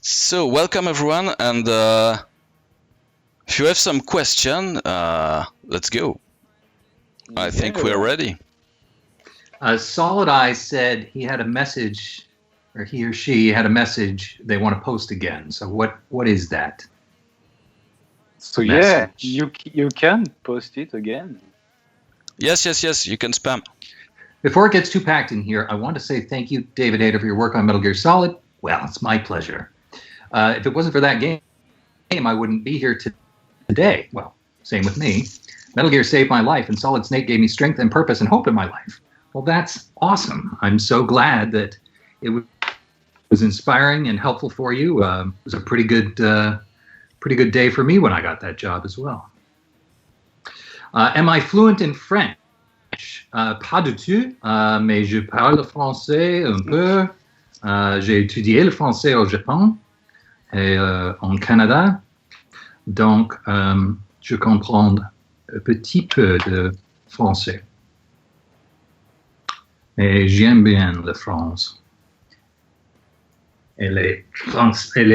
So welcome everyone, and if you have some question, let's go. I think we're ready. Solid Eye said he had a message, or he or she had a message they want to post again. So what is that? So yeah, you can post it again. Yes, you can spam. Before it gets too packed in here, I want to say thank you, David Hayter, for your work on Metal Gear Solid. Well, it's my pleasure. If it wasn't for that game, I wouldn't be here today. Well, same with me. Metal Gear saved my life, and Solid Snake gave me strength and purpose and hope in my life. Well, that's awesome. I'm so glad that it was inspiring and helpful for you. It was a pretty good day for me when I got that job as well. Am I fluent in French? Pas du tout, mais je parle français un peu. J'ai étudié le français au Japon et en Canada, donc je comprends un petit peu de français. Et j'aime bien la France et les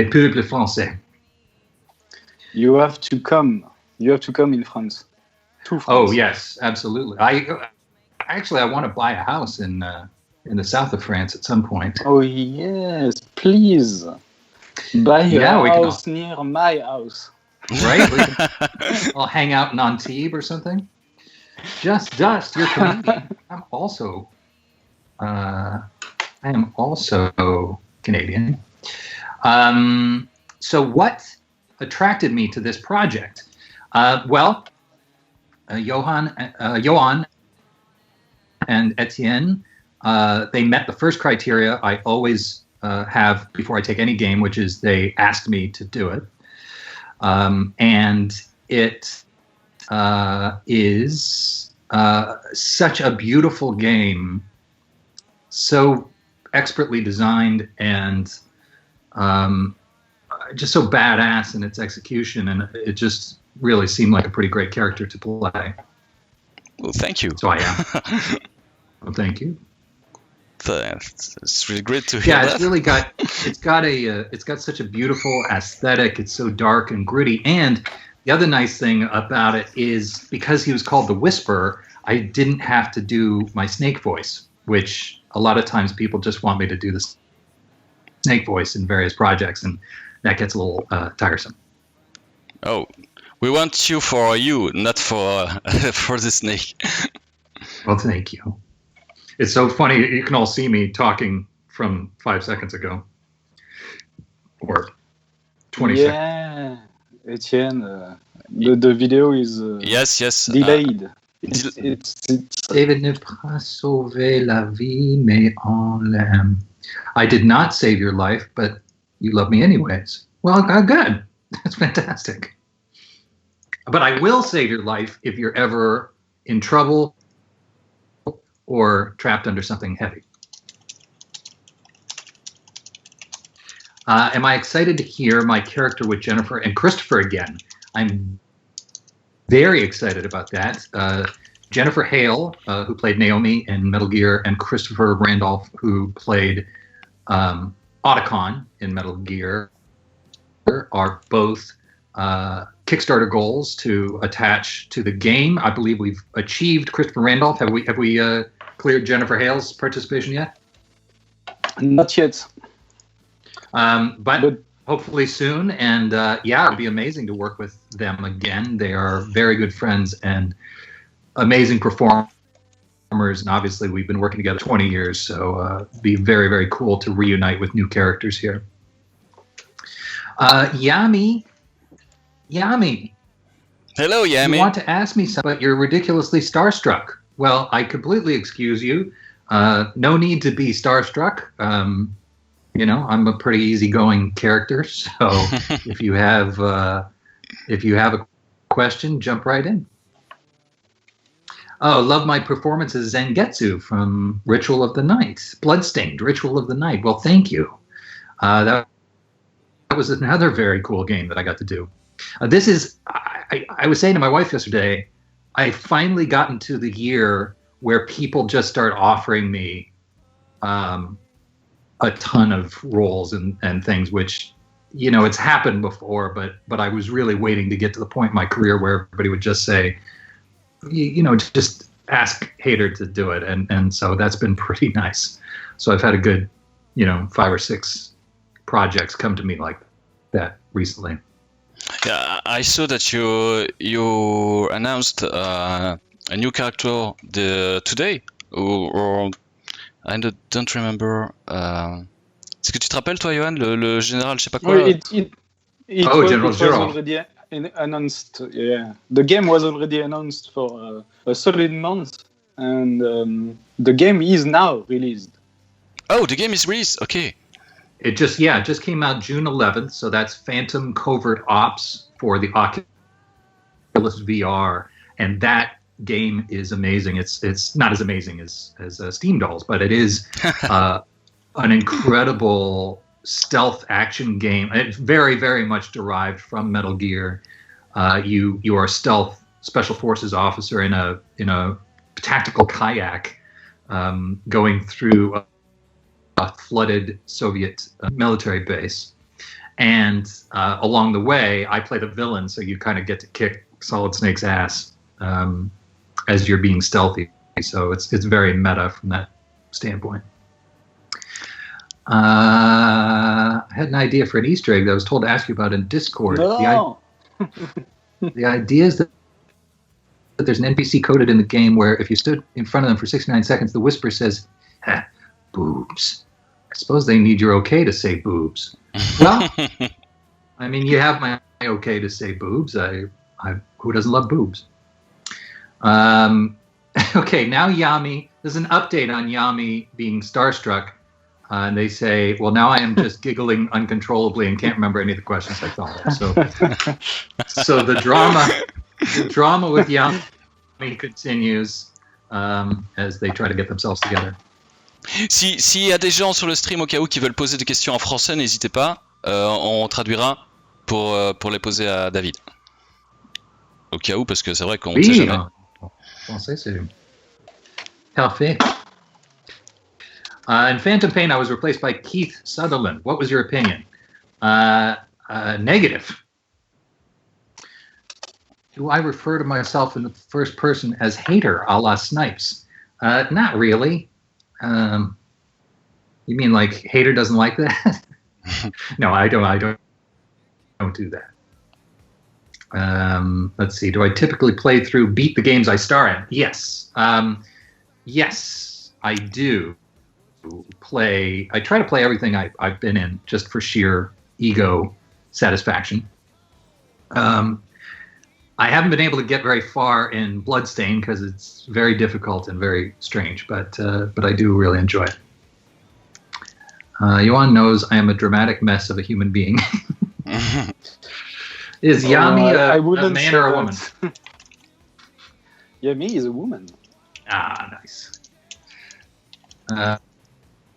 peuples français. You have to come in France. To France. Oh yes, absolutely. I want to buy a house in the south of France at some point. Oh yes, please buy a house near my house. Right? I'll hang out in Antibes or something. Just Dust, you're Canadian. I am also Canadian. So what attracted me to this project? Johan and Etienne, they met the first criteria I always have before I take any game, which is they asked me to do it. And it is such a beautiful game, so expertly designed and just so badass in its execution, and it just really seemed like a pretty great character to play. Well, thank you. So I am. Well, thank you. It's really great to hear. Yeah, it's got such a beautiful aesthetic. It's so dark and gritty. And the other nice thing about it is because he was called the Whisperer, I didn't have to do my Snake voice, which a lot of times people just want me to do the Snake voice in various projects, and that gets a little tiresome. Oh, we want you for you, not for the Snake. Well, thank you. It's so funny. You can all see me talking from 5 seconds ago, or 20 seconds. Yeah, Etienne, the video is yes delayed. It's David ne pas sauver la vie, mais on l'aime. I did not save your life, but you love me anyways. Well, good. That's fantastic. But I will save your life if you're ever in trouble or trapped under something heavy. Am I excited to hear my character with Jennifer and Christopher again? I'm very excited about that. Jennifer Hale, who played Naomi in Metal Gear, and Christopher Randolph, who played Otacon in Metal Gear, are both Kickstarter goals to attach to the game. I believe we've achieved Christopher Randolph. Have we cleared Jennifer Hale's participation yet? Not yet. But hopefully soon. And it'd be amazing to work with them again. They are very good friends and amazing performers. And obviously we've been working together 20 years. So it'd be very, very cool to reunite with new characters here. Yami. Hello, Yami. You want to ask me something, but you're ridiculously starstruck. Well, I completely excuse you. No need to be starstruck. I'm a pretty easygoing character. So if you have a question, jump right in. Oh, love my performance as Zangetsu from Ritual of the Night. Bloodstained, Ritual of the Night. Well, thank you. That was another very cool game that I got to do. This is, I was saying to my wife yesterday, I finally gotten to the year where people just start offering me a ton of roles and things, which it's happened before, but I was really waiting to get to the point in my career where everybody would just say, just ask Hayter to do it, and so that's been pretty nice. So I've had a good, 5 or 6 projects come to me like that recently. Yeah, I saw that you announced a new character today, or I don't remember. Est-ce que tu te rappelles, toi, Johan, le général, je sais pas quoi? General Zero. Already announced. Yeah, the game was already announced for a solid month, and the game is now released. Oh, the game is released. Okay. It just came out June 11th, so that's Phantom Covert Ops for the Oculus VR, and that game is amazing. It's not as amazing as Steamdolls, but it is an incredible stealth action game. It's very, very much derived from Metal Gear. You are a stealth special forces officer in a tactical kayak going through a flooded Soviet military base, and along the way, I play the villain, so you kind of get to kick Solid Snake's ass as you're being stealthy. So it's very meta from that standpoint. I had an idea for an Easter egg that I was told to ask you about in Discord. No. The idea is that there's an NPC coded in the game where if you stood in front of them for 69 seconds, the whisper says, boobs. I suppose they need your okay to say boobs. Well, I mean, you have my okay to say boobs. Who doesn't love boobs? Okay, now Yami. There's an update on Yami being starstruck. And they say, well, now I am just giggling uncontrollably and can't remember any of the questions I thought of. So the drama with Yami continues as they try to get themselves together. S'il y a des gens sur le stream au cas où qui veulent poser des questions en français, n'hésitez pas. On traduira pour les poser à David. Au cas où, parce que c'est vrai qu'on ne sait jamais. Français, c'est parfait. In Phantom Pain, I was replaced by Keith Sutherland. What was your opinion? Negative. Do I refer to myself in the first person as Hayter, a la Snipes? Not really. You mean like Hayter doesn't like that? No, I don't do that. Let's see. Do I typically play through beat the games I star in? Yes. Yes, I do. I try to play everything I've been in just for sheer ego satisfaction. I haven't been able to get very far in Bloodstain because it's very difficult and very strange, but I do really enjoy it. Johan knows I am a dramatic mess of a human being. Is Yami a man or a woman? Yami is a woman. Ah, nice.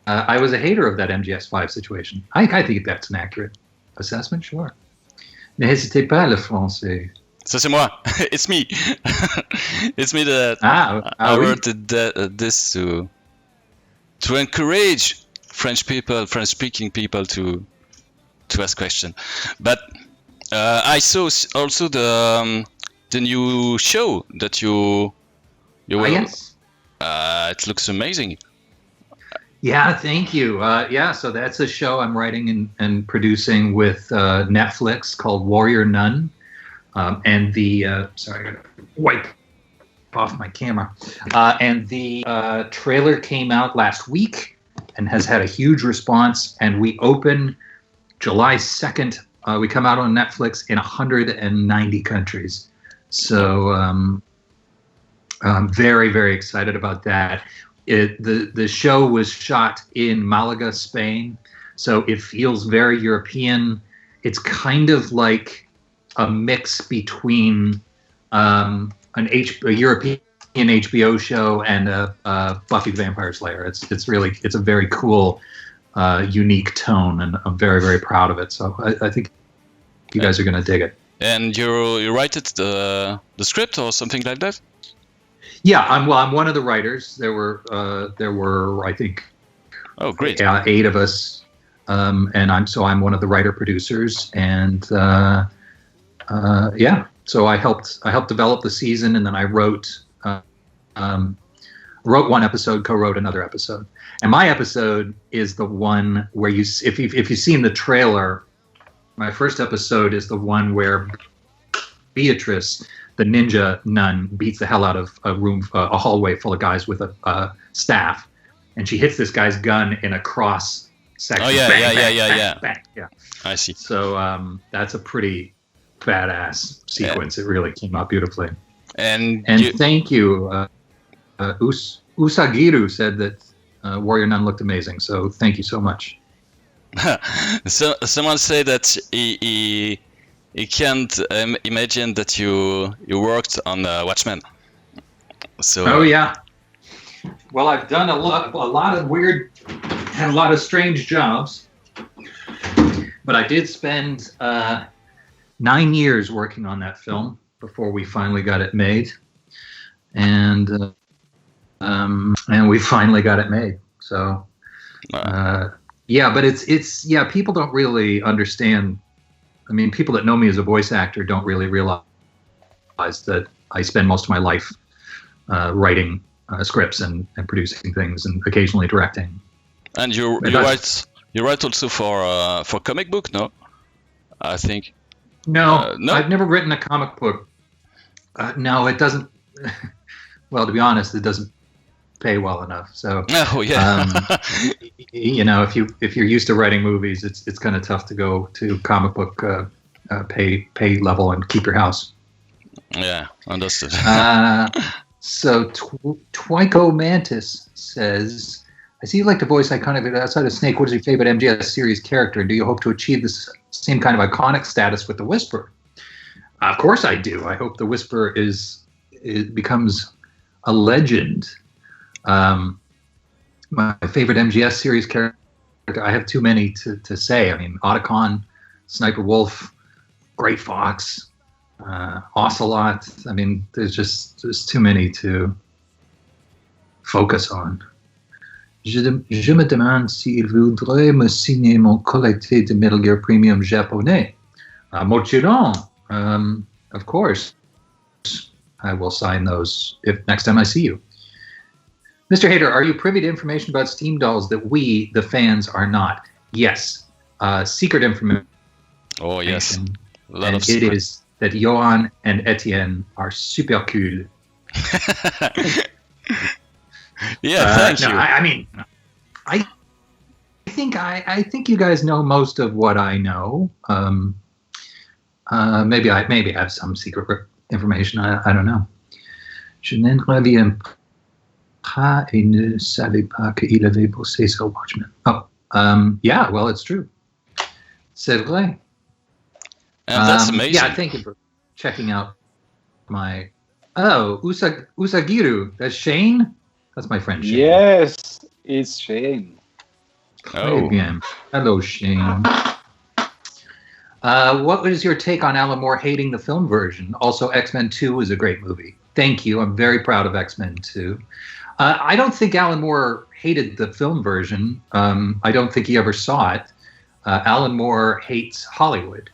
I was a hater of that MGS5 situation. I think that's an accurate assessment, sure. N'hésitez pas le français. Ça c'est moi. It's me. It's me that I wrote this to encourage French-speaking people to ask questions. But I saw also the new show that you will. Yes. It looks amazing. Yeah, thank you. So that's a show I'm writing and producing with Netflix called Warrior Nun. And the sorry, I gotta wipe off my camera. And the trailer came out last week and has had a huge response. And we open July 2nd. We come out on Netflix in 190 countries. So I'm very, very excited about that. The show was shot in Malaga, Spain, so it feels very European. It's kind of like a mix between a European HBO show and a Buffy the Vampire Slayer. It's a very cool, unique tone, and I'm very, very proud of it. So I think you guys are going to dig it. And you write it the script or something like that? Yeah, I'm one of the writers. There were I think, oh great, 8 of us. and I'm one of the writer producers, and yeah. So I helped develop the season, and then I wrote one episode, co-wrote another episode, and my episode is the one where if you've seen the trailer, my first episode is the one where Beatrice, the ninja nun, beats the hell out of a hallway full of guys with a staff, and she hits this guy's gun in a cross section. Oh yeah, bang, yeah. bang. Yeah. I see. So that's a pretty badass sequence. It really came out beautifully. And thank you. Usagiru said that Warrior Nun looked amazing. So thank you so much. So someone said that he can't imagine that you worked on Watchmen. So. Oh yeah. Well, I've done a lot of weird, had a lot of strange jobs, but I did spend 9 years working on that film before we finally got it made, and we finally got it made. So, yeah, but it's people don't really understand. I mean, people that know me as a voice actor don't really realize that I spend most of my life writing scripts and producing things and occasionally directing. And you write also for comic book, no? I think. No, no? I've never written a comic book. No, it doesn't. Well, to be honest, it doesn't pay well enough. So, oh yeah. If you're used to writing movies, it's kind of tough to go to comic book pay level and keep your house. Yeah, understood. So Twyco Mantis says, I see you like to voice iconic outside of Snake. What is your favorite MGS series character? And do you hope to achieve this same kind of iconic status with the Whisperer? Of course I do. I hope the Whisperer becomes a legend. My favorite MGS series character, I have too many to say. I mean, Otacon, Sniper Wolf, Great Fox, Ocelot. I mean, there's too many to focus on. Je me demande s'il voudrait me signer mon collecté de Metal Gear Premium japonais. Mochiron, of course. I will sign those if next time I see you. Mr. Hayter, are you privy to information about Steamdolls that we, the fans, are not? Yes. Secret information. Oh, yes. A lot and of it secret. is that Johan and Etienne are super cool. Yeah, thank you. I mean, I think you guys know most of what I know. Maybe I have some secret information. I don't know. Je n'en reviens pas et ne savais pas qu'il avait bossé sur Watchmen. Oh, yeah. Well, it's true. C'est vrai. And that's amazing. Yeah, thank you for checking out my. Oh, Usagiru. That's Shane. That's my friend Shane. Yes, it's Shane. Oh. Again. Hello, Shane. What was your take on Alan Moore hating the film version? Also, X-Men 2 was a great movie. Thank you. I'm very proud of X-Men 2. I don't think Alan Moore hated the film version. I don't think he ever saw it. Alan Moore hates Hollywood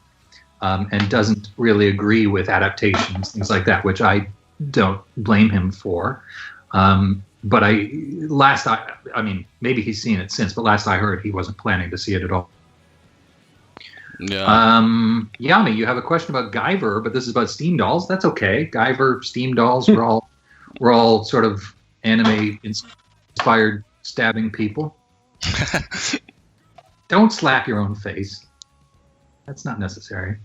and doesn't really agree with adaptations, things like that, which I don't blame him for. But I mean, maybe he's seen it since, but last I heard, he wasn't planning to see it at all. Yeah. Yami, you have a question about Guyver, but this is about Steamdolls. That's okay. Guyver, Steamdolls, we're all sort of anime-inspired stabbing people. Don't slap your own face. That's not necessary.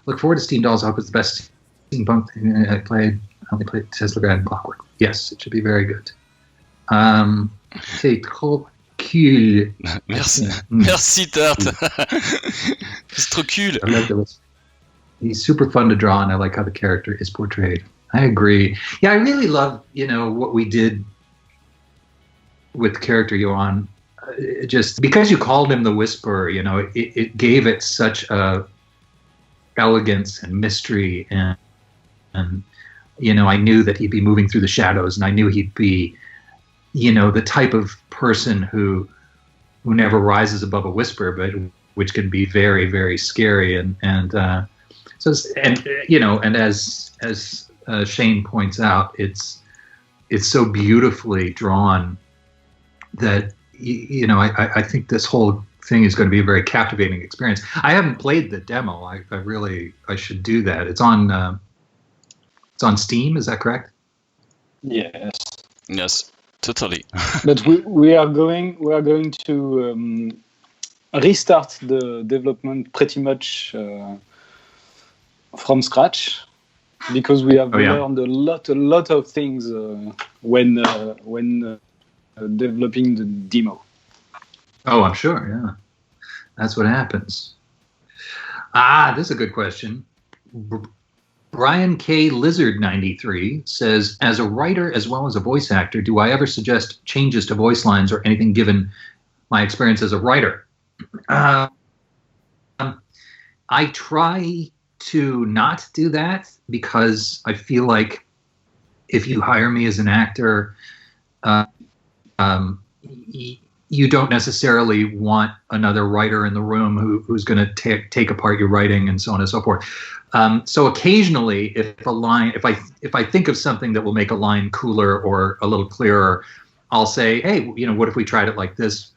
Look forward to Steamdolls. I hope it's the best steampunk thing I played. I only played Tesla Grad and Clockwork. Yes, it should be very good. C'est trop cool. Merci. Merci, Tart. C'est trop cool. I like those. He's super fun to draw, and I like how the character is portrayed. I agree. Yeah, I really love, what we did with the character Johan. Just because you called him the Whisperer, it gave it such a elegance and mystery, and I knew that he'd be moving through the shadows, and I knew he'd be, the type of person who who never rises above a whisper, but which can be very, very scary. And as Shane points out, it's so beautifully drawn that I think this whole thing is going to be a very captivating experience. I haven't played the demo. I should do that. It's on Steam. Is that correct? Yes, totally. But we are going to restart the development pretty much from scratch, because we have learned a lot of things when developing the demo. Oh, I'm sure. Yeah, that's what happens. This is a good question. Brian K. Lizard 93 says, as a writer as well as a voice actor, do I ever suggest changes to voice lines or anything given my experience as a writer? I try to not do that, because I feel like if you hire me as an actor, you don't necessarily want another writer in the room who's going to take apart your writing and so on and so forth. So occasionally, if I think of something that will make a line cooler or a little clearer, I'll say, hey, what if we tried it like this?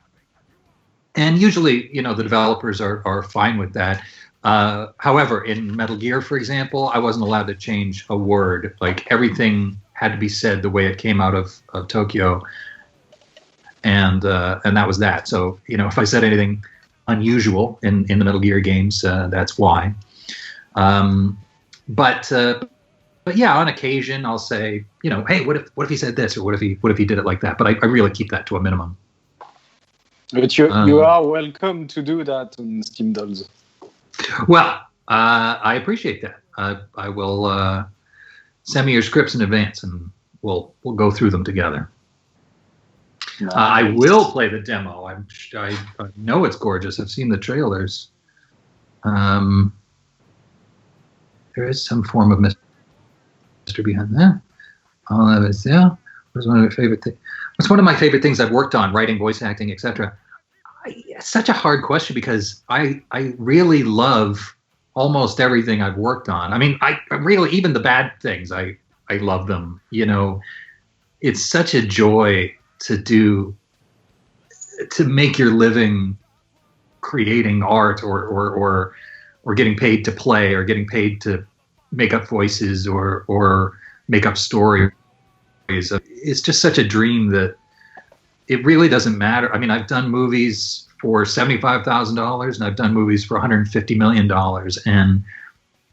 And usually, the developers are fine with that. However, in Metal Gear, for example, I wasn't allowed to change a word. Like, everything had to be said the way it came out of Tokyo. And that was that. So, if I said anything unusual in the Metal Gear games, that's why. But yeah, on occasion I'll say, hey, what if he said this, or what if he did it like that? But I really keep that to a minimum. But you are welcome to do that on Steamdolls. Well, I appreciate that. I will send me your scripts in advance, and we'll go through them together. Nice. I will play the demo. I know it's gorgeous. I've seen the trailers. There is some form of mystery behind that. What's one of my favorite things? What's one of my favorite things I've worked on, writing, voice acting, etc.? It's such a hard question, because I really love almost everything I've worked on. I mean, I really, even the bad things, I love them. It's such a joy to make your living creating art, or getting paid to play, or getting paid to make up voices, or make up stories. It's just such a dream that it really doesn't matter. I mean, I've done movies for $75,000, and I've done movies for $150 million, and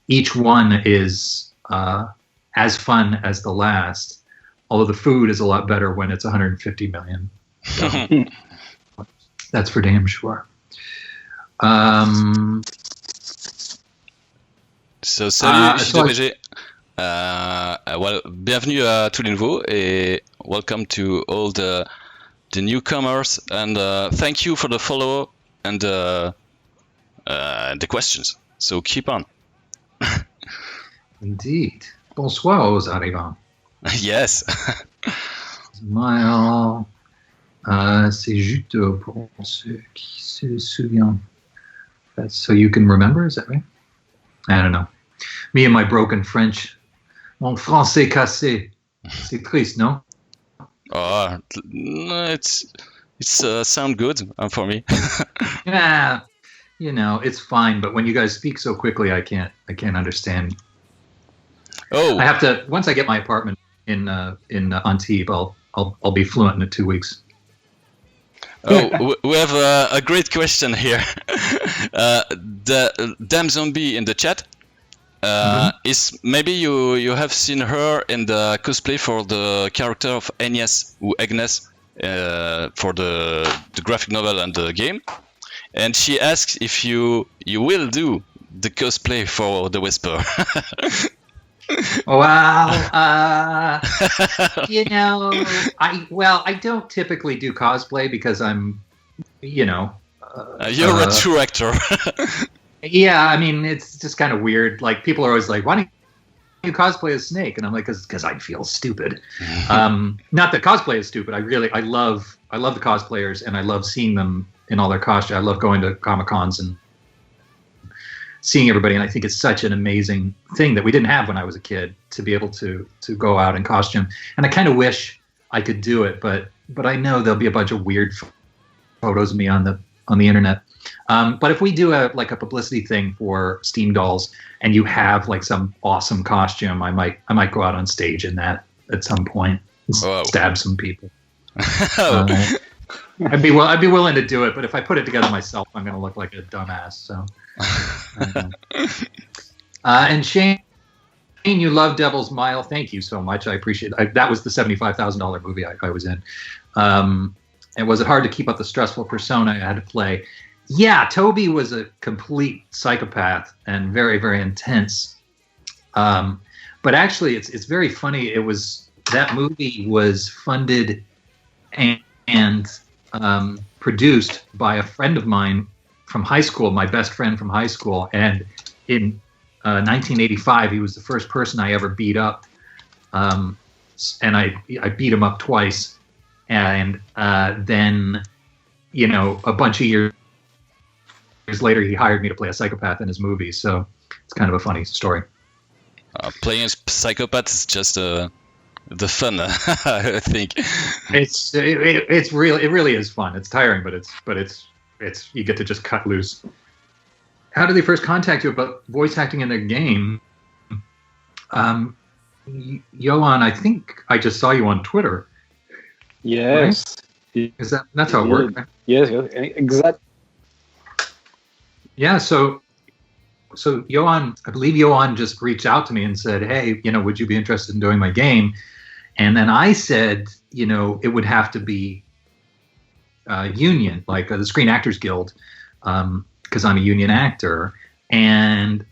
each one is as fun as the last, although the food is a lot better when it's $150 million. So, that's for damn sure. So, salut, JDPG. Well, bienvenue à tous les nouveaux, et welcome to all the newcomers, and thank you for the follow and the questions. So keep on. Indeed. Bonsoir aux arrivants. Yes. Smile. C'est juteux pour ceux qui se souviennent. That's so you can remember, is that right? I don't know. Me and my broken French. Mon français cassé. C'est triste, no? Oh, it's sound good for me. Yeah, it's fine. But when you guys speak so quickly, I can't understand. Oh, I have to, once I get my apartment in Antibes, I'll be fluent in 2 weeks. Oh, we have a great question here. The Damn Zombie in the chat is, maybe you have seen her in the cosplay for the character of Agnes for the graphic novel and the game, and she asks if you will do the cosplay for the Whisper. Well, I don't typically do cosplay because I'm, you're a true actor. Yeah, I mean, it's just kind of weird. Like, people are always like, why don't you cosplay as Snake? And I'm like, because I feel stupid. Not that cosplay is stupid. I love the cosplayers, and I love seeing them in all their costume. I love going to Comic-Cons and seeing everybody, and I think it's such an amazing thing that we didn't have when I was a kid, to be able to go out in costume. And I kind of wish I could do it, but I know there'll be a bunch of weird photos of me on the internet. But if we do a publicity thing for Steamdolls, and you have like some awesome costume, I might go out on stage in that at some point and stab some people. I'd be willing to do it, but if I put it together myself, I'm going to look like a dumbass. So, and Shane, you love Devil's Mile. Thank you so much. I appreciate it. That was the $75,000 movie I was in. And was it hard to keep up the stressful persona I had to play? Yeah, Toby was a complete psychopath and very, very intense. But actually, it's very funny. That movie was funded and produced by a friend of mine from high school, my best friend from high school. And in 1985, he was the first person I ever beat up. And I beat him up twice. And then, a bunch of years later, he hired me to play a psychopath in his movie. So it's kind of a funny story. Playing a psychopath is just the fun, I think. It really is fun. It's tiring, but it's you get to just cut loose. How did they first contact you about voice acting in their game? Johan, I think I just saw you on Twitter. Yes. Right? That's how it worked? Right? Yes, exactly. Yeah, so Johan, I believe Johan just reached out to me and said, hey, would you be interested in doing my game? And then I said, it would have to be union, like the Screen Actors Guild, because I'm a union actor. And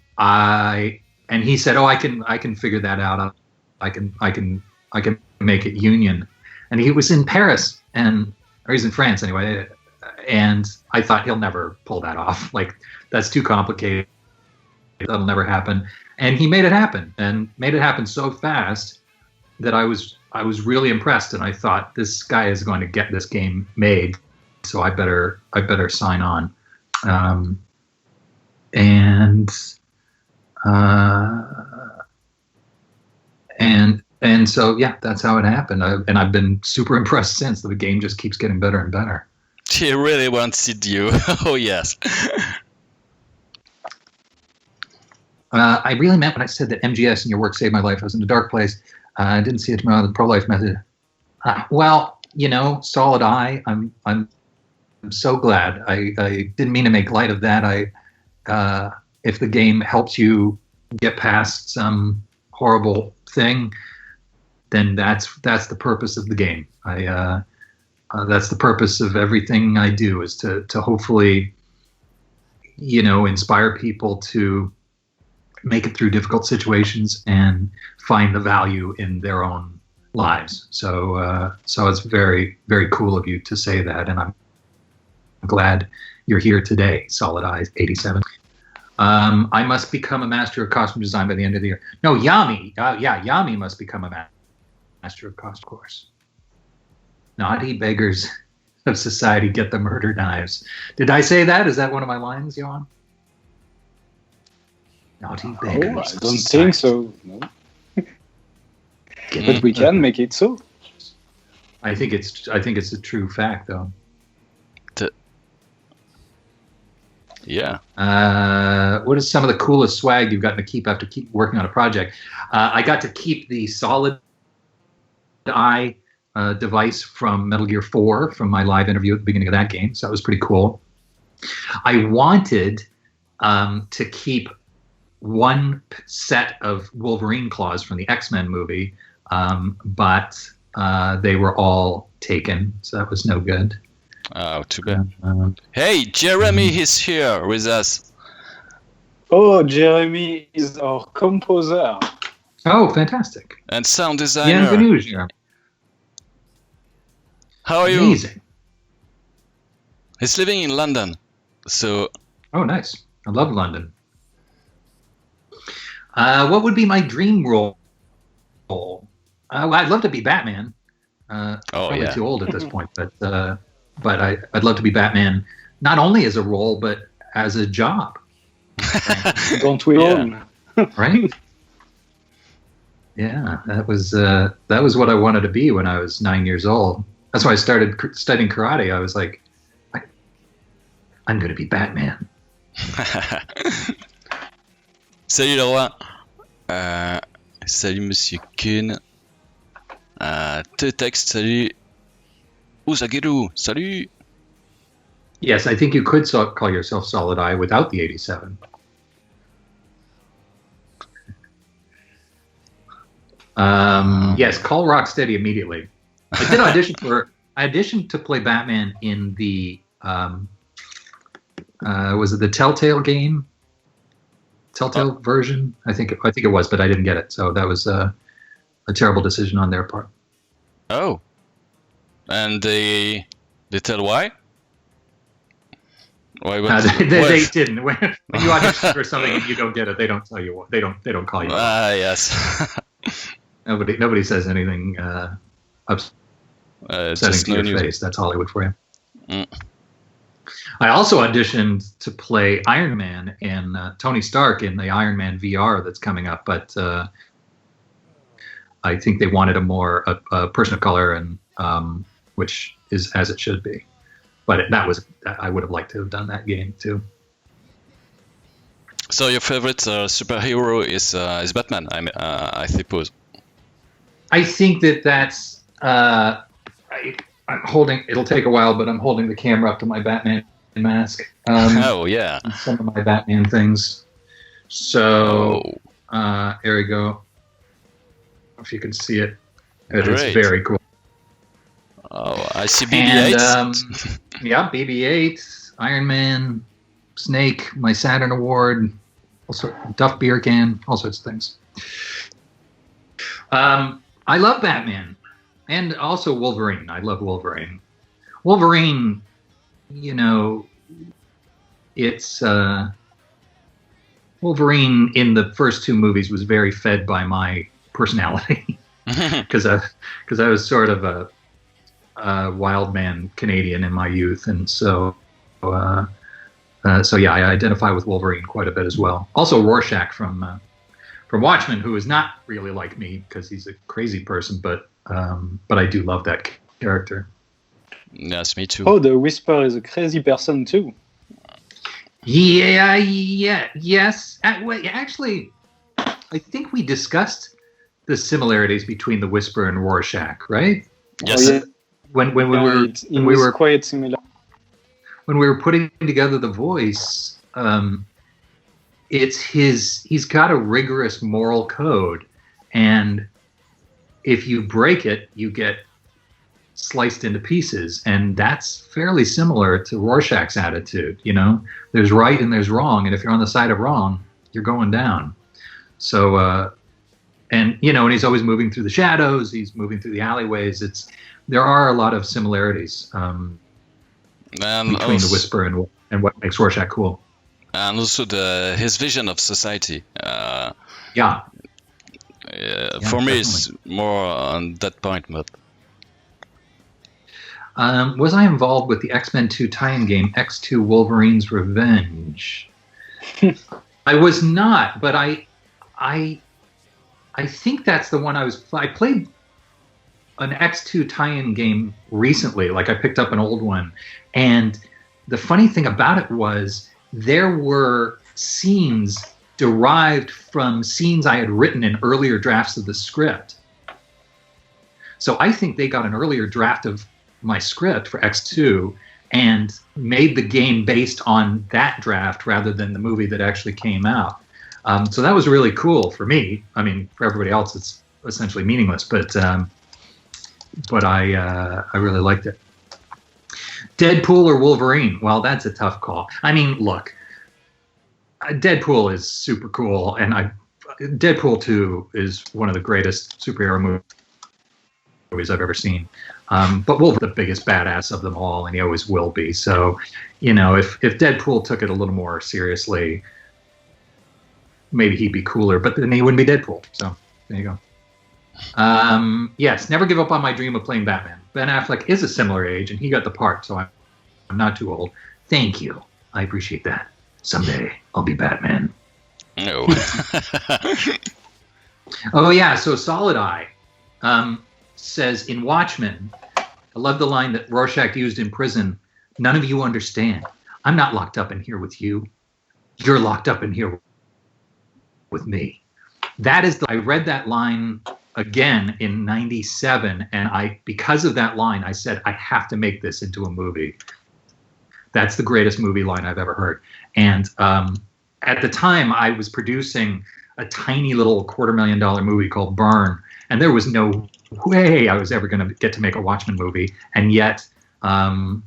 he said, oh, I can figure that out. I can make it union. And he was in Paris, or he's in France anyway. And I thought he'll never pull that off. Like, that's too complicated. That'll never happen. And he made it happen, and made it happen so fast that I was really impressed. And I thought, this guy is going to get this game made, so I better sign on. And so yeah, that's how it happened. And I've been super impressed since. The game just keeps getting better and better. She really wanted you. Oh yes. I really meant when I said that MGS and your work saved my life. I was in a dark place. I didn't see it tomorrow. The pro-life method. Well, Solid Eye. I'm so glad. I didn't mean to make light of that. If the game helps you get past some horrible thing, then that's the purpose of the game. That's the purpose of everything I do, is to hopefully, inspire people to make it through difficult situations and find the value in their own lives. So it's very, very cool of you to say that, and I'm glad you're here today, Solid Eyes 87. I must become a master of costume design by the end of the year. No, Yami. Yami must become a master of costume course. Naughty beggars of society get the murder knives. Did I say that? Is that one of my lines, Johan? Naughty beggars. I don't think so. No. But we can make it so. I think it's a true fact, though. Yeah. What is some of the coolest swag you've gotten to keep after keep working on a project? I got to keep the Solid Eye device from Metal Gear 4 from my live interview at the beginning of that game, so that was pretty cool. I wanted to keep one set of Wolverine claws from the X-Men movie, but they were all taken, so that was no good. Oh, too bad. Hey, Jeremy is here with us. Oh, Jeremy is our composer. Oh, fantastic. And sound designer. Bienvenue, Jeremy. How are Amazing. you? He's living in London, so... Oh, nice. I love London. What would be my dream role? I'd love to be Batman. Probably too old at this point, but I'd love to be Batman. not only as a role but as a job. Don't we all? Right? Yeah, that was what I wanted to be when I was 9 years old. That's why I started studying karate. I was like, I'm going to be Batman. Salut le roi. Salut Monsieur Kun. Te texte, salut. Usagiru, salut. Yes, I think you could call yourself Solid Eye without the 87. Yes, call Rocksteady immediately. I did audition I auditioned to play Batman in the was it the Telltale game? Telltale version? I think it was, but I didn't get it. So that was a terrible decision on their part. Oh. And they tell why? Why they didn't. When you audition for something and you don't get it, they don't tell you what. They don't call you. Yes. Nobody says anything upsetting to your face. That's Hollywood for you. Mm. I also auditioned to play Iron Man and Tony Stark in the Iron Man VR that's coming up, but I think they wanted a person of color, and which is as it should be. But I would have liked to have done that game too. So your favorite superhero is Batman, I suppose. I think that's. I'm holding. It'll take a while, but I'm holding the camera up to my Batman mask. Oh yeah. Some of my Batman things. So here we go. If you can see it, it's very cool. Oh, I see BB-8. And, yeah, BB-8, Iron Man, Snake, my Saturn Award, also Duff beer can, all sorts of things. I love Batman, and also Wolverine. I love Wolverine. Wolverine, it's Wolverine in the first two movies was very fed by my personality because I was sort of a wild man Canadian in my youth, and so yeah, I identify with Wolverine quite a bit as well. Also Rorschach from Watchmen, who is not really like me because he's a crazy person, but I do love that character. Yes, me too. Oh, the Whisper is a crazy person too. Yes. Actually, I think we discussed the similarities between the Whisper and Rorschach, right? Yes. Oh, yeah. When we were quite similar. When we were putting together the voice, he's got a rigorous moral code, and if you break it, you get sliced into pieces, and that's fairly similar to Rorschach's attitude. There's right and there's wrong, and if you're on the side of wrong, you're going down. So, and he's always moving through the shadows. He's moving through the alleyways. There are a lot of similarities between the Whisper and what makes Rorschach cool. And also his vision of society. Yeah, for me, it's more on that point, but. Was I involved with the X-Men 2 tie-in game, X2 Wolverine's Revenge? I was not, but I think that's the one I played an X2 tie-in game recently. Like I picked up an old one, and the funny thing about it was there were scenes derived from scenes I had written in earlier drafts of the script. So I think they got an earlier draft of my script for X2 and made the game based on that draft rather than the movie that actually came out. So that was really cool for me. I mean, for everybody else, it's essentially meaningless, but I really liked it. Deadpool or Wolverine? Well, that's a tough call. I mean, look, Deadpool is super cool, and Deadpool 2 is one of the greatest superhero movies I've ever seen. But Wolverine's the biggest badass of them all, and he always will be. So, if Deadpool took it a little more seriously, maybe he'd be cooler, but then he wouldn't be Deadpool. So there you go. Yes, never give up on my dream of playing Batman. Ben Affleck is a similar age, and he got the part, so I'm not too old. Thank you. I appreciate that. Someday I'll be Batman. No. Oh yeah, so Solid Eye says in Watchmen, I love the line that Rorschach used in prison. None of you understand. I'm not locked up in here with you. You're locked up in here with me. That is I read that line again in '97, and because of that line, I said I have to make this into a movie. That's the greatest movie line I've ever heard. And at the time, I was producing a tiny little $250,000 movie called Burn, and there was no way I was ever going to get to make a Watchmen movie. And yet, 4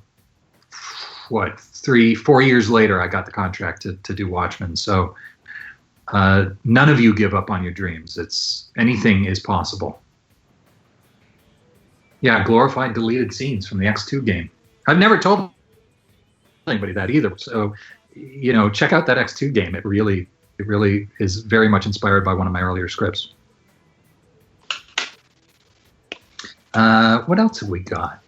years later, I got the contract to do Watchmen. So none of you give up on your dreams. Anything is possible. Yeah, glorified deleted scenes from the X2 game. I've never told anybody that either. So, check out that X2 game. It really is very much inspired by one of my earlier scripts. What else have we got?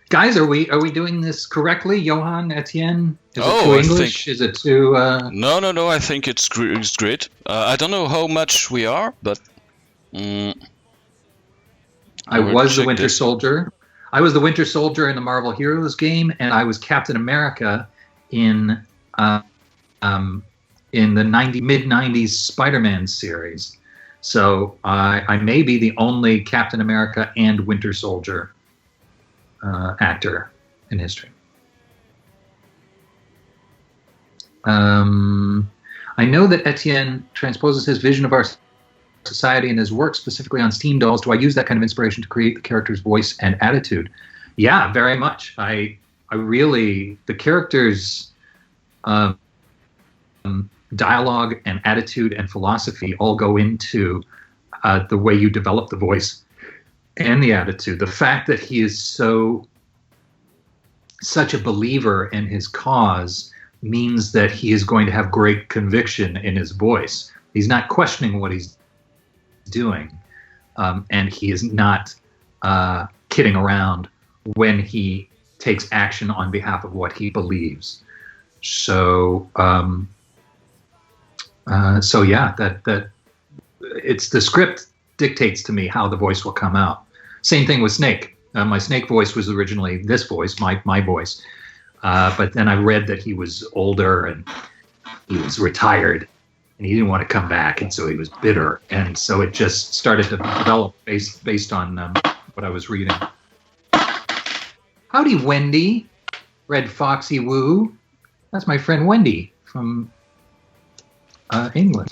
Guys, are we doing this correctly? Johan, Etienne? Is it too English? Is it too... No. I think it's great. I don't know how much we are, but... I was the Winter Soldier. I was the Winter Soldier in the Marvel Heroes game, and I was Captain America in the mid-'90s Spider-Man series. So I may be the only Captain America and Winter Soldier actor in history. I know that Etienne transposes his vision of our society in his work, specifically on Steamdolls. Do I use that kind of inspiration to create the character's voice and attitude? Yeah, very much. I really, the characters' dialogue and attitude and philosophy all go into the way you develop the voice and the attitude. The fact that he is such a believer in his cause means that he is going to have great conviction in his voice. He's not questioning what he's doing, and he is not kidding around when he takes action on behalf of what he believes. So yeah, that it's the script dictates to me how the voice will come out. Same thing with Snake. My Snake voice was originally this voice, my voice, but then I read that he was older and he was retired and he didn't want to come back, and so he was bitter, and so it just started to develop based on what I was reading. Howdy, Wendy. Red Foxy Woo. That's my friend Wendy from England.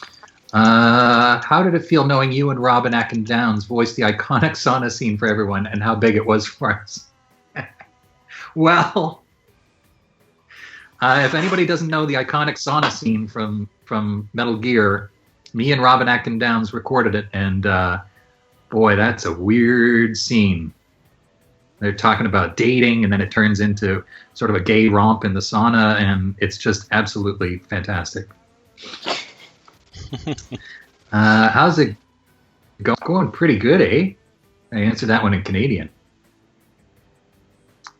How did it feel knowing you and Robin Atkin Downs voiced the iconic sauna scene for everyone, and how big it was for us? Well, if anybody doesn't know the iconic sauna scene from Metal Gear, me and Robin Atkin Downs recorded it, and boy, that's a weird scene. They're talking about dating, and then it turns into sort of a gay romp in the sauna, and it's just absolutely fantastic. How's it going? Pretty good, eh? I answered that one in Canadian.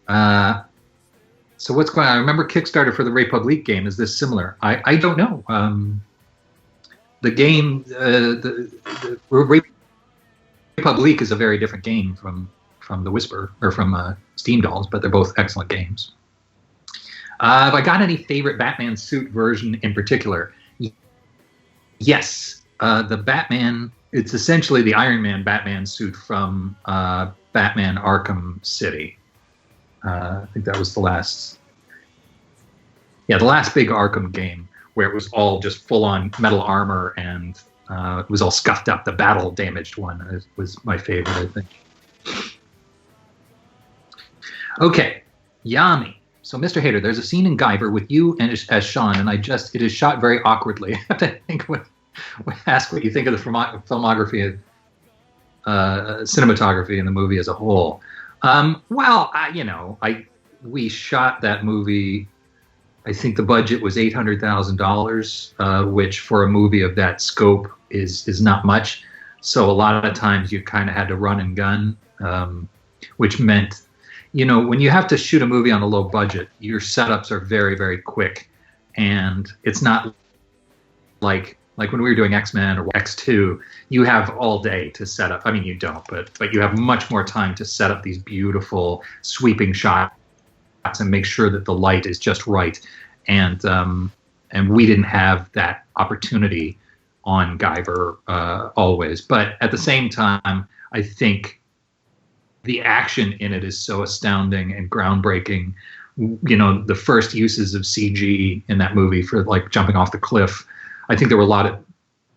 So what's going on? I remember Kickstarter for the Republique game. Is this similar? I don't know. The game, the Republique is a very different game from the Whisper, or from Steamdolls, but they're both excellent games. Have I got any favorite Batman suit version in particular? Yes. The Batman, it's essentially the Iron Man Batman suit from Batman Arkham City. I think that was the last big Arkham game, where it was all just full-on metal armor and it was all scuffed up. The battle damaged one was my favorite, I think. Okay, Yami. So, Mr. Hayter, there's a scene in Guyver with you and as Sean, and it is shot very awkwardly. I have to think ask what you think of the filmography, cinematography in the movie as a whole. Well, we shot that movie. I think the budget was $800,000, which for a movie of that scope is not much. So a lot of times you kind of had to run and gun, which meant you know, when you have to shoot a movie on a low budget, your setups are very, very quick, and it's not like when we were doing X-Men or X2, you have all day to set up. I mean, you don't, but you have much more time to set up these beautiful sweeping shots and make sure that the light is just right. And we didn't have that opportunity on Guyver always. But at the same time, I think the action in it is so astounding and groundbreaking. You know, the first uses of CG in that movie for like jumping off the cliff, I think there were a lot of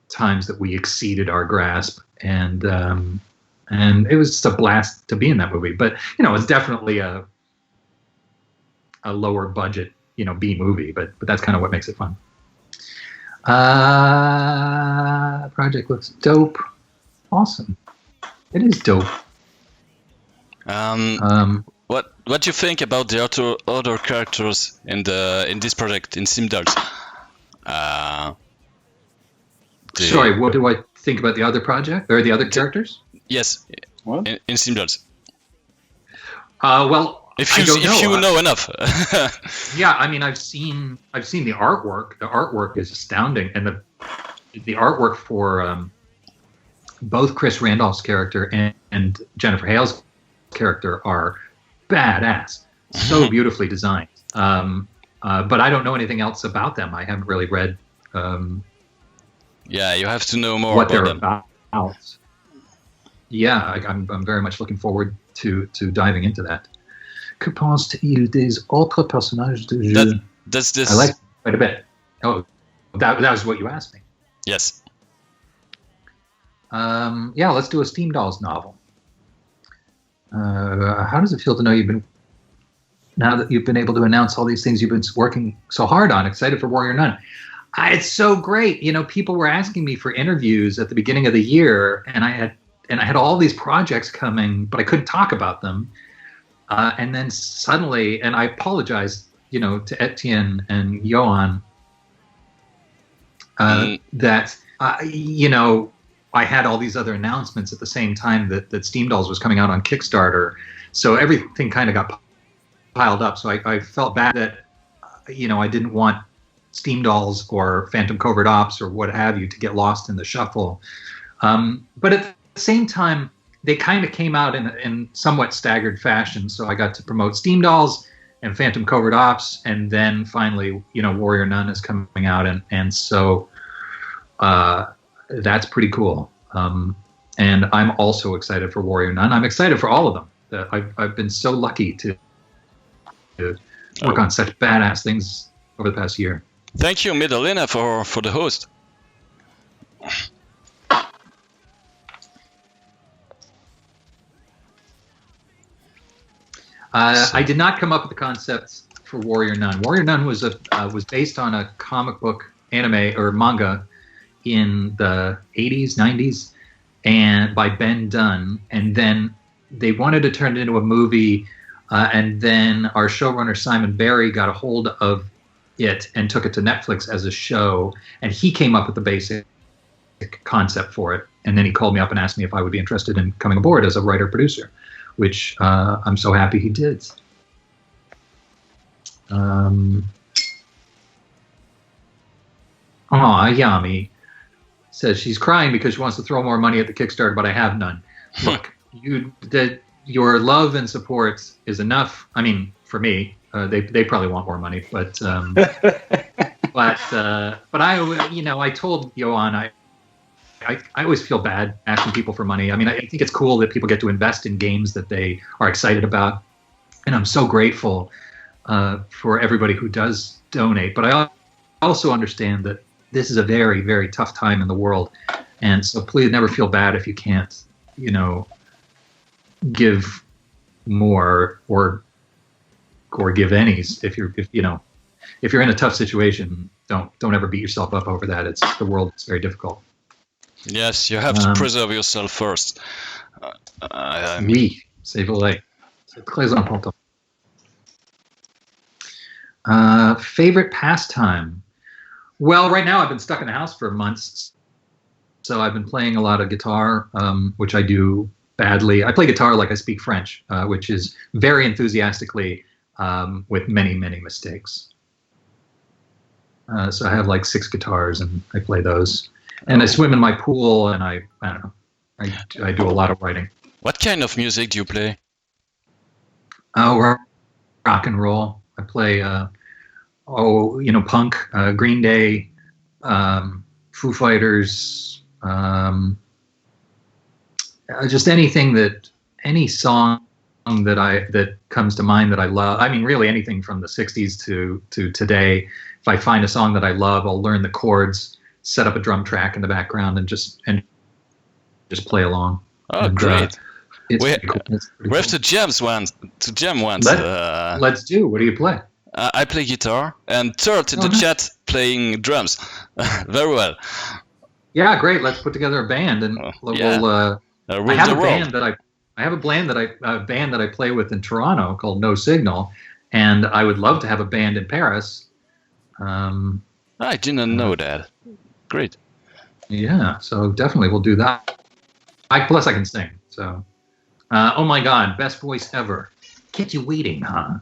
times that we exceeded our grasp, and it was just a blast to be in that movie. But you know, it's definitely a lower budget, you know, B movie, but that's kind of what makes it fun. Project looks dope. Awesome. It is dope. What do you think about the other characters in this project in Steamdolls? Sorry, what do I think about the other project or the other characters? Yes, What? in Steamdolls. Well, If you know enough. Yeah, I mean, I've seen the artwork. The artwork is astounding, and the artwork for both Chris Randolph's character and Jennifer Hale's character are badass, so beautifully designed. But I don't know anything else about them. I haven't really read. Yeah, you have to know more what about they're them. about. Yeah, I'm very much looking forward to diving into that. Que pense-t-il des autres personnages de jeu? That's this. I like it quite a bit. Oh, that was what you asked me. Yes. Yeah, let's do a Steamdolls novel. How does it feel to know now that you've been able to announce all these things you've been working so hard on? Excited for Warrior Nun. It's so great. You know, people were asking me for interviews at the beginning of the year, and I had all these projects coming, but I couldn't talk about them. And then suddenly, and I apologize, you know, to Etienne and Johan, that you know, I had all these other announcements at the same time that Steamdolls was coming out on Kickstarter, so everything kind of got piled up. So I felt bad that, you know, I didn't want Steamdolls or Phantom Covert Ops or what have you to get lost in the shuffle. But at the same time, they kind of came out in somewhat staggered fashion. So I got to promote Steamdolls and Phantom Covert Ops, and then finally, you know, Warrior Nun is coming out, and so that's pretty cool. And I'm also excited for Warrior Nun. I'm excited for all of them. I've been so lucky to work on such badass things over the past year. Thank you, Midalina, for the host. I did not come up with the concept for Warrior Nun. Warrior Nun was based on a comic book, anime or manga in the 80s, 90s, and by Ben Dunn. And then they wanted to turn it into a movie, and then our showrunner Simon Barry got a hold of it and took it to Netflix as a show, and he came up with the basic concept for it. And then he called me up and asked me if I would be interested in coming aboard as a writer-producer, which I'm so happy he did. Yami says she's crying because she wants to throw more money at the Kickstarter, but I have none. Look, your love and support is enough. I mean, for me, they probably want more money, but I, you know, I told Johan I always feel bad asking people for money. I mean, I think it's cool that people get to invest in games that they are excited about, and I'm so grateful for everybody who does donate. But I also understand that this is a very, very tough time in the world, and so please never feel bad if you can't, you know, give more or give any. If you're in a tough situation, don't ever beat yourself up over that. It's the world is very difficult. Yes, you have to preserve yourself first. I mean, Oui, c'est vrai. C'est très important. Favorite pastime? Well, right now I've been stuck in the house for months, so I've been playing a lot of guitar, which I do badly. I play guitar like I speak French, which is very enthusiastically, with many, many mistakes. So I have like 6 guitars, and I play those. And I swim in my pool, and I don't know. I do a lot of writing. What kind of music do you play? Oh, rock and roll. I play, punk, Green Day, Foo Fighters, just any song that comes to mind that I love. I mean, really anything from the 60s to today. If I find a song that I love, I'll learn the chords, set up a drum track in the background, and just play along. Oh, and, great! It's we pretty cool. we have to jam once. Let's do. What do you play? I play guitar, and Turt in the nice. chat playing drums. Very well. Yeah, great. Let's put together a band, and rule I have the a world. band that I have a band that I play with in Toronto called No Signal, and I would love to have a band in Paris. I didn't know that. Great. Yeah, so definitely we'll do that. Plus I can sing. So, oh my God, best voice ever. Kept you waiting, huh?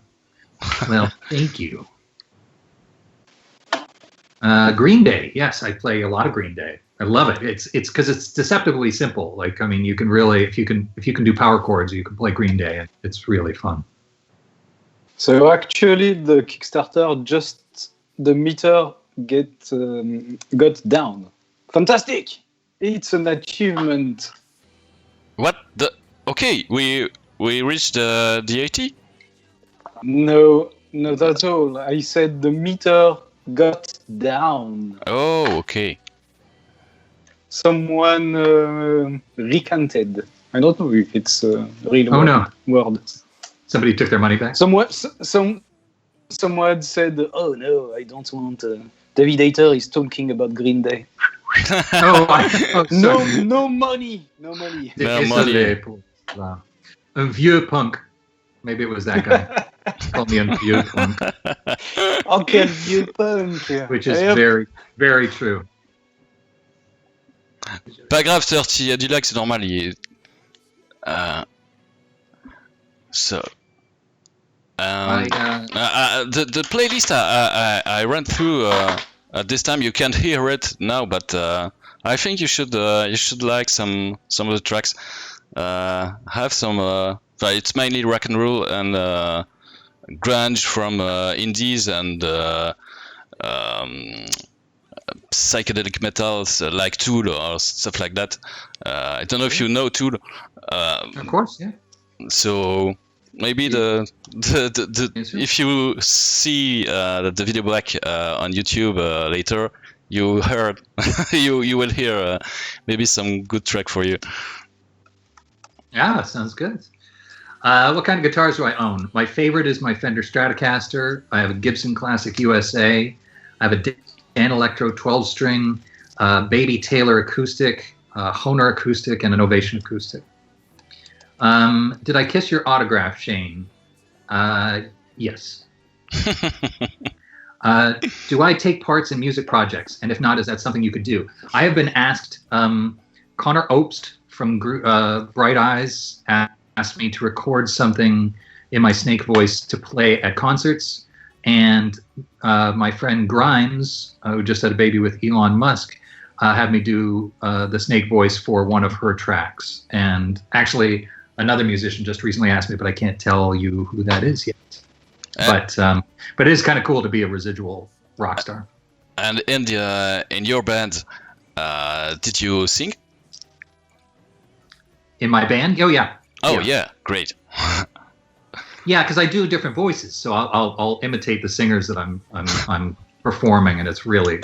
Well, thank you. Green Day. Yes, I play a lot of Green Day. I love it. It's because it's deceptively simple. Like, I mean, you can really, if you can do power chords, you can play Green Day. It's really fun. So actually, the Kickstarter just the meter got down. Fantastic! It's an achievement. What the? Okay, we reached the 80. No, not at all. I said the meter got down. Oh, okay. Someone recanted. I don't know if it's a real word. Somebody took their money back? Someone said, "Oh no, I don't want." David Hayter is talking about Green Day. No money. No money. Wow. Un vieux punk. Maybe it was that guy. Called me un vieux punk. Okay, vieux punk. Which is very, very true. Pas grave, 30. Il y a du lag, c'est normal. The playlist I ran through this time, you can't hear it now, but I think you should like some of the tracks. Have some. It's mainly rock and roll and grunge from indies and psychedelic metals like Tool or stuff like that. I don't know if you know Tool. Of course, yeah. So maybe if you see the video back on YouTube later, you heard you will hear maybe some good track for you. Yeah, sounds good. What kind of guitars do I own? My favorite is my Fender Stratocaster. I have a Gibson Classic USA. I have a Dan Electro 12-string, Baby Taylor acoustic, Hohner acoustic, and an Ovation acoustic. Did I kiss your autograph, Shane? Yes. Do I take parts in music projects? And if not, is that something you could do? I have been asked, Connor Obst from Bright Eyes asked me to record something in my Snake voice to play at concerts. And my friend Grimes, who just had a baby with Elon Musk, had me do the Snake voice for one of her tracks. And actually, another musician just recently asked me, but I can't tell you who that is yet. But it is kind of cool to be a residual rock star. And in your band, did you sing? In my band? Oh yeah. Oh yeah, great. Yeah, because I do different voices, so I'll imitate the singers that I'm performing, and it's really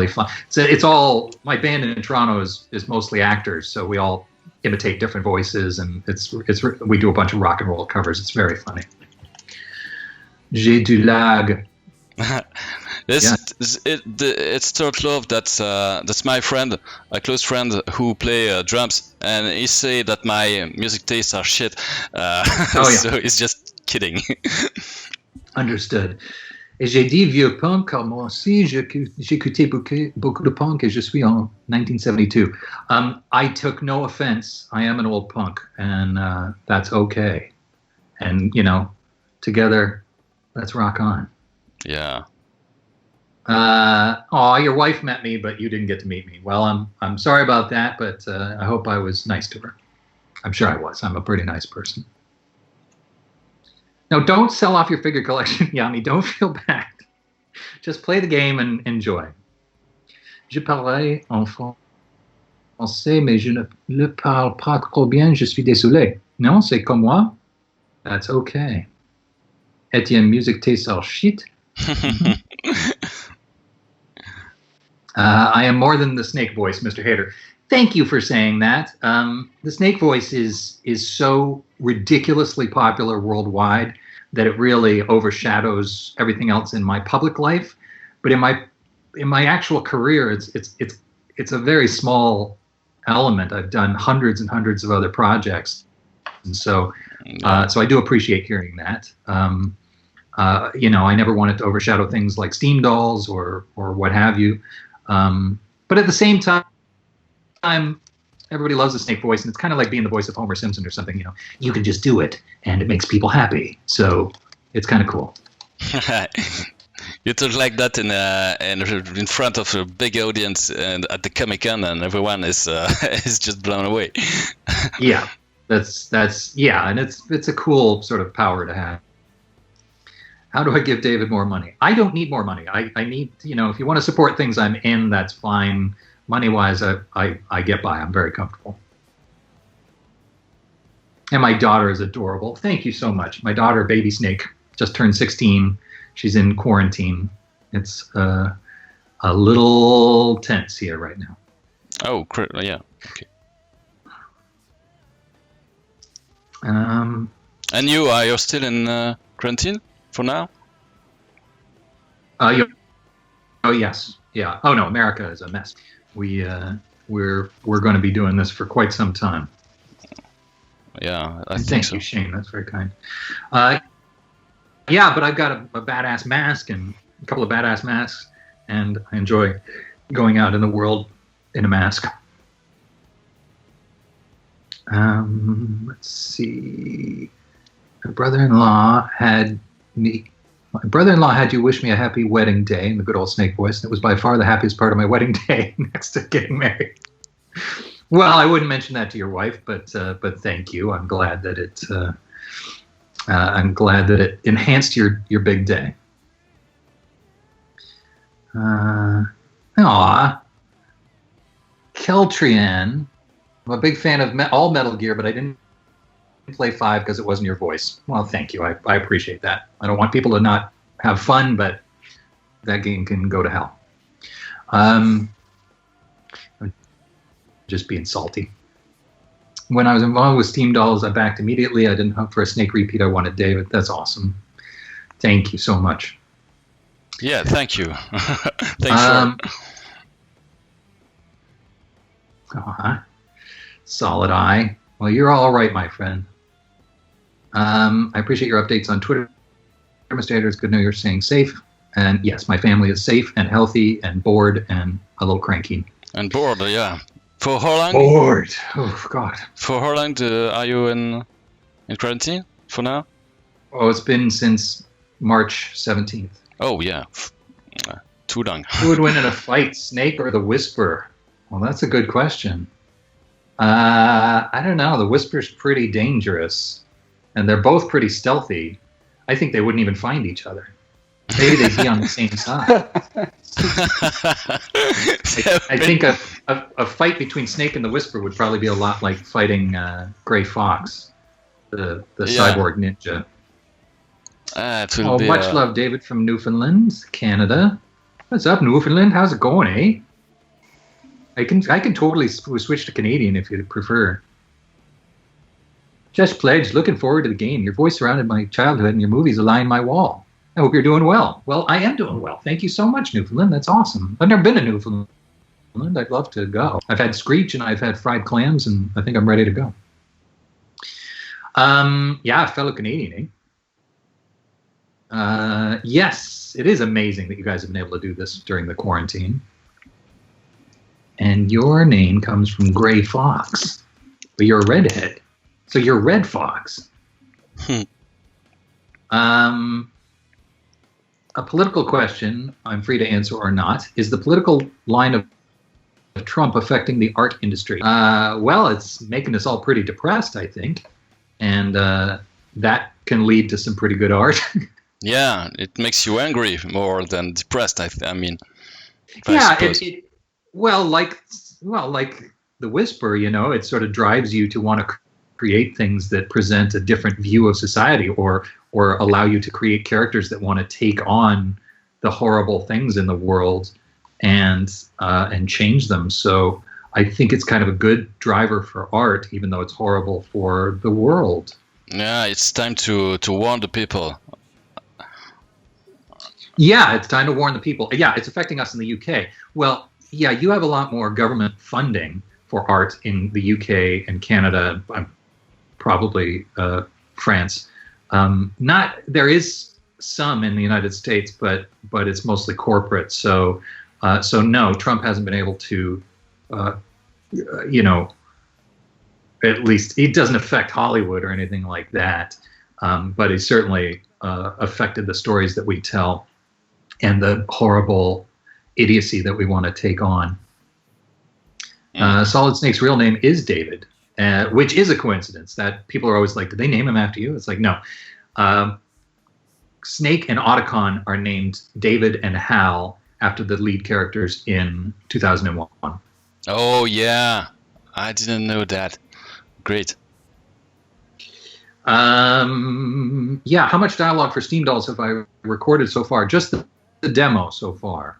fun. So it's all my band in Toronto is mostly actors, so we all imitate different voices, and we do a bunch of rock and roll covers. It's very funny. J'ai du lag. It's Third Love. That's my friend, a close friend who play drums, and he say that my music tastes are shit. So he's just kidding. Understood. Et j'ai dit vieux punk, car moi aussi, j'écoutais beaucoup de punk et je suis en 1972. I took no offense. I am an old punk, and that's okay. And, you know, together, let's rock on. Yeah. Your wife met me, but you didn't get to meet me. Well, I'm sorry about that, but I hope I was nice to her. I'm sure I was. I'm a pretty nice person. No, don't sell off your figure collection, Yami. Don't feel bad. Just play the game and enjoy. Je parlerai en français, mais je ne le parle pas trop bien. Je suis désolé. Non, c'est comme moi. That's okay. Etienne, music tastes all shit. I am more than the snake voice, Mr. Hayter. Thank you for saying that. The snake voice is so ridiculously popular worldwide that it really overshadows everything else in my public life. But in my actual career, it's a very small element. I've done hundreds and hundreds of other projects, and so I do appreciate hearing that. You know, I never wanted to overshadow things like Steamdolls or what have you. But at the same time, everybody loves the snake voice, and it's kind of like being the voice of Homer Simpson or something. You know, you can just do it, and it makes people happy. So it's kind of cool. You talk like that in front of a big audience and at the Comic-Con, and everyone is is just blown away. Yeah, that's yeah, and it's a cool sort of power to have. How do I give David more money? I don't need more money. I need, you know, if you want to support things I'm in, that's fine. Money-wise, I get by. I'm very comfortable. And my daughter is adorable. Thank you so much. My daughter, Baby Snake, just turned 16. She's in quarantine. It's a little tense here right now. Oh, yeah. Okay. And you're still in quarantine for now? Oh yes, yeah. Oh no, America is a mess. We're going to be doing this for quite some time. Yeah, I think thank so. you, Shane. That's very kind. Yeah, but I've got a badass mask and a couple of badass masks, and I enjoy going out in the world in a mask. Let's see. My brother-in-law had you wish me a happy wedding day in the good old snake voice. And it was by far the happiest part of my wedding day next to getting married. Well, I wouldn't mention that to your wife, but thank you. I'm glad that it enhanced your big day. Keltrian. I'm a big fan of all Metal Gear, but I didn't play 5 because it wasn't your voice. Well, thank you. I appreciate that. I don't want people to not have fun, but that game can go to hell. I'm just being salty. When I was involved with Steamdolls, I backed immediately. I didn't hope for a snake repeat. I wanted David. That's awesome. Thank you so much. Yeah, thank you. Thanks for... Solid eye. Well, you're all right, my friend. I appreciate your updates on Twitter, Mr. Hayter. It's good to know you're staying safe. And yes, my family is safe and healthy and bored and a little cranky. And bored, yeah. For how long? Bored. Oh, God. For how long are you in quarantine for now? Oh, it's been since March 17th. Oh, yeah. Too long. Who would win in a fight, Snake or the Whisper? Well, that's a good question. I don't know. The Whisper's pretty dangerous, and they're both pretty stealthy. I think they wouldn't even find each other. Maybe they'd be on the same side. I think a fight between Snake and the Whisper would probably be a lot like fighting Gray Fox, the cyborg ninja. Much love, David from Newfoundland, Canada. What's up, Newfoundland? How's it going, eh? I can totally switch to Canadian if you prefer. Just pledged. Looking forward to the game. Your voice surrounded my childhood, and your movies align my wall. I hope you're doing well. Well, I am doing well. Thank you so much, Newfoundland. That's awesome. I've never been to Newfoundland. I'd love to go. I've had Screech and I've had fried clams, and I think I'm ready to go. Yeah, fellow Canadian, eh? Yes, it is amazing that you guys have been able to do this during the quarantine. And your name comes from Gray Fox, but you're a redhead, so you're Red Fox. A political question, I'm free to answer or not. Is the political line of Trump affecting the art industry? Well, it's making us all pretty depressed, I think. And that can lead to some pretty good art. Yeah, it makes you angry more than depressed. I mean, Yeah, like the Whisper, it sort of drives you to want to create things that present a different view of society, or allow you to create characters that want to take on the horrible things in the world and change them. So I think it's kind of a good driver for art, even though it's horrible for the world. Yeah, it's time to warn the people. Yeah, it's time to warn the people. Yeah, it's affecting us in the UK. Well, yeah, you have a lot more government funding for art in the UK and Canada, probably France. There is some in the United States, but it's mostly corporate. So no, Trump hasn't been able to, at least it doesn't affect Hollywood or anything like that. But he certainly affected the stories that we tell and the horrible idiocy that we want to take on. Solid Snake's real name is David, which is a coincidence. That people are always like, did they name him after you? It's like, no. Snake and Otacon are named David and Hal after the lead characters in 2001. Oh, yeah. I didn't know that. Great. Yeah, how much dialogue for Steamdolls have I recorded so far? Just the demo so far.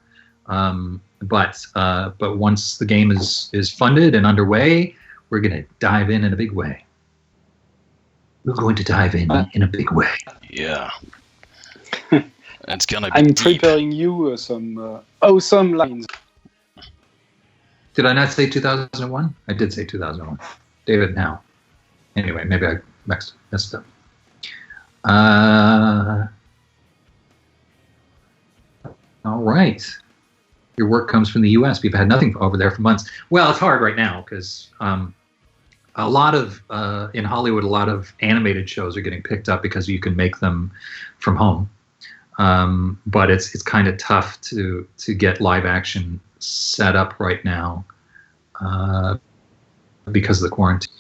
But once the game is funded and underway, we're going to dive in a big way. We're going to dive in a big way. Yeah. It's gonna be I'm deep. preparing you some awesome lines. Did I not say 2001? I did say 2001. David now. Anyway, maybe I messed up. All right. Your work comes from the U.S. We've had nothing over there for months. Well, it's hard right now because a lot of in Hollywood, a lot of animated shows are getting picked up because you can make them from home. But it's kind of tough to get live action set up right now because of the quarantine.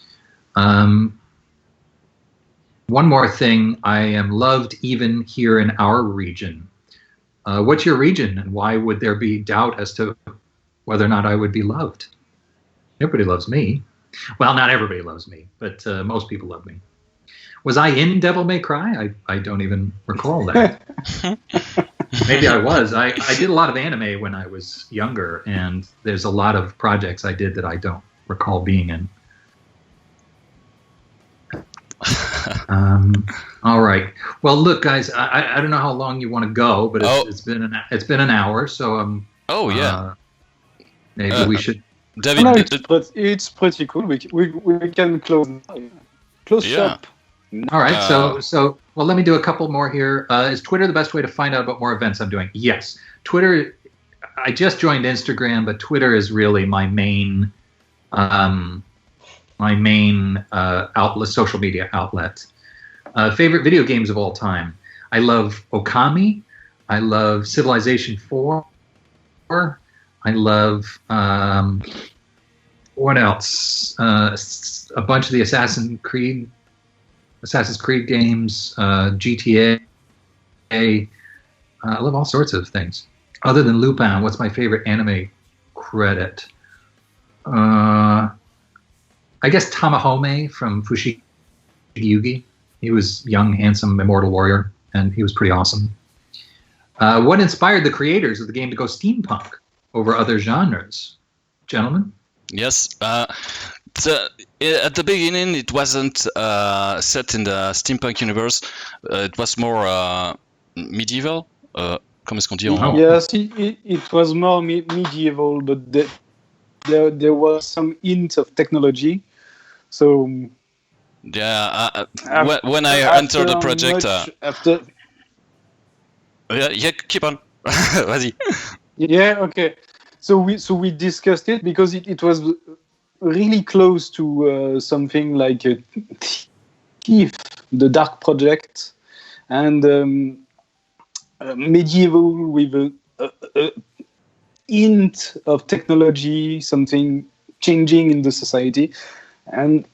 One more thing, I am loved even here in our region. What's your region, and why would there be doubt as to whether or not I would be loved? Everybody loves me. Well, not everybody loves me, but most people love me. Was I in Devil May Cry? I don't even recall that. Maybe I was. I did a lot of anime when I was younger, and there's a lot of projects I did that I don't recall being in. All right. Well, look, guys. I don't know how long you want to go, but it's been an hour. So Oh yeah. Maybe we should. David, No, it's pretty cool. We can close shop. All right. So well, let me do a couple more here. Is Twitter the best way to find out about more events I'm doing? Yes. Twitter. I just joined Instagram, but Twitter is really my main outlet, social media outlet. Favorite video games of all time. I love Okami. I love Civilization 4. I love what else? A bunch of the Assassin's Creed games, GTA. I love all sorts of things. Other than Lupin, what's my favorite anime credit? I guess Tamahome from Fushigi Yugi. He was young, handsome, immortal warrior, and he was pretty awesome. What inspired the creators of the game to go steampunk over other genres? Gentlemen? Yes. At the beginning, it wasn't set in the steampunk universe. It was more medieval. Comment est-ce qu'on dit en... Yes, it was more medieval, but there was some hint of technology. So yeah, when I entered the project, Yeah, keep on. Vas-y. Yeah, okay. So we discussed it because it was really close to something like a Thief, the Dark Project, and medieval with a hint of technology, something changing in the society, and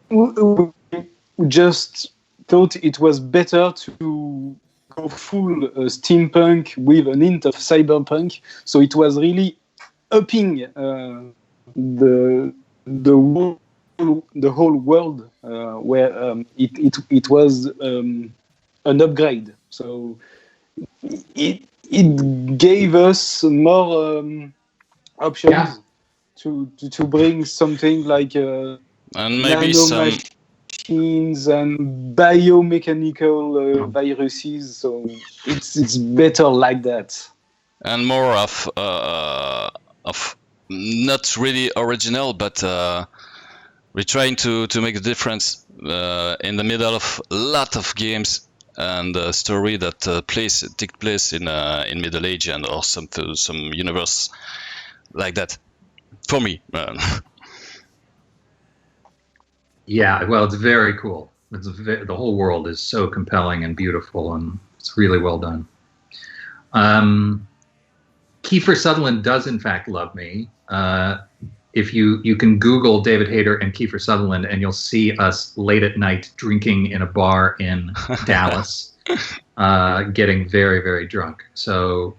we just thought it was better to go full steampunk with an hint of cyberpunk. So it was really upping the whole world where it was an upgrade. So it gave us more options Yeah. to bring something like And maybe nano some machines and biomechanical viruses. So it's better like that. and more of not really original, but we're trying to make a difference in the middle of a lot of games and a story that take place in Middle Age and or some universe like that. For me, Yeah, well, it's very cool. The whole world is so compelling and beautiful, and it's really well done. Kiefer Sutherland does, in fact, love me. If you can Google David Hayter and Kiefer Sutherland, and you'll see us late at night drinking in a bar in Dallas, getting very, very drunk. So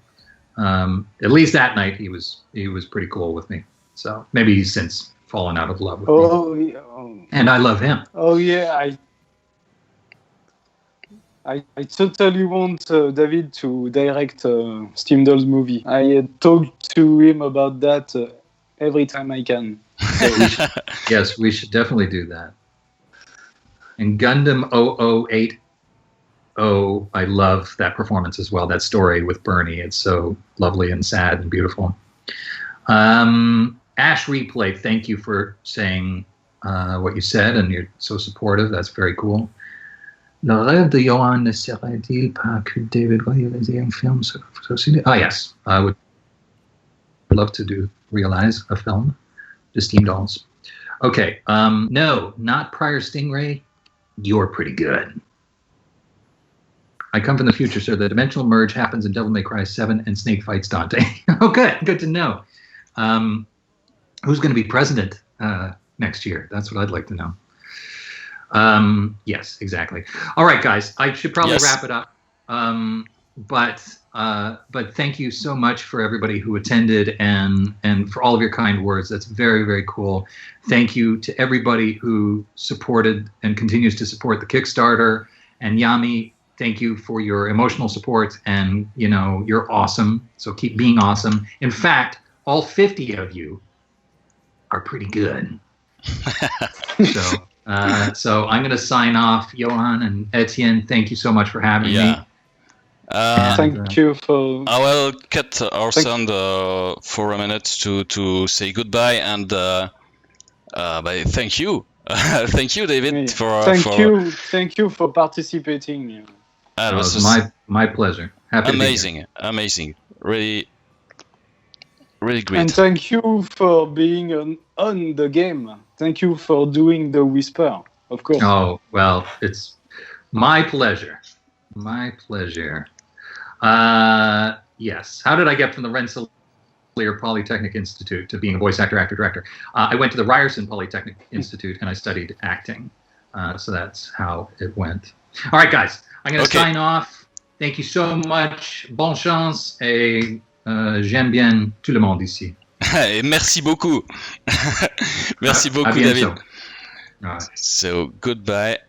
at least that night he was pretty cool with me. So maybe he's since fallen out of love with me. And I love him. Oh yeah, I totally want David to direct Steamdolls movie. I talk to him about that every time I can. So. Yes, we should definitely do that. And Gundam 0080, I love that performance as well. That story with Bernie, it's so lovely and sad and beautiful. Ash Replay, thank you for saying what you said, and you're so supportive. That's very cool. Le rêve de Johan ne serait-il pas que David réalise un film sur ciné? Oh, yes. I would love to realize a film, The Steamdolls. Okay. No, not Prior Stingray. You're pretty good. I come from the future, sir. The dimensional merge happens in Devil May Cry 7 and Snake fights Dante. Oh, good. Good to know. Who's going to be president next year? That's what I'd like to know. Yes, exactly. All right, guys, I should probably wrap it up. But thank you so much for everybody who attended and for all of your kind words. That's very, very cool. Thank you to everybody who supported and continues to support the Kickstarter. And Yami, thank you for your emotional support. And, you know, you're awesome. So keep being awesome. In fact, all 50 of you are pretty good. So I'm going to sign off. Johan and Etienne, thank you so much for having me. Thank you for. I will cut our sound for a minute to say goodbye and thank you. Thank you, David. Thank you for participating. It was my pleasure. Happy amazing. Really great. And thank you for being on the game. Thank you for doing the whisper, of course. Oh, well, it's my pleasure. My pleasure. Yes. How did I get from the Rensselaer Polytechnic Institute to being a voice actor, director? I went to the Ryerson Polytechnic Institute and I studied acting. So that's how it went. All right, guys. I'm going to sign off. Thank you so much. Bonne chance et j'aime bien tout le monde ici. Merci beaucoup. Merci beaucoup, David. Right. So goodbye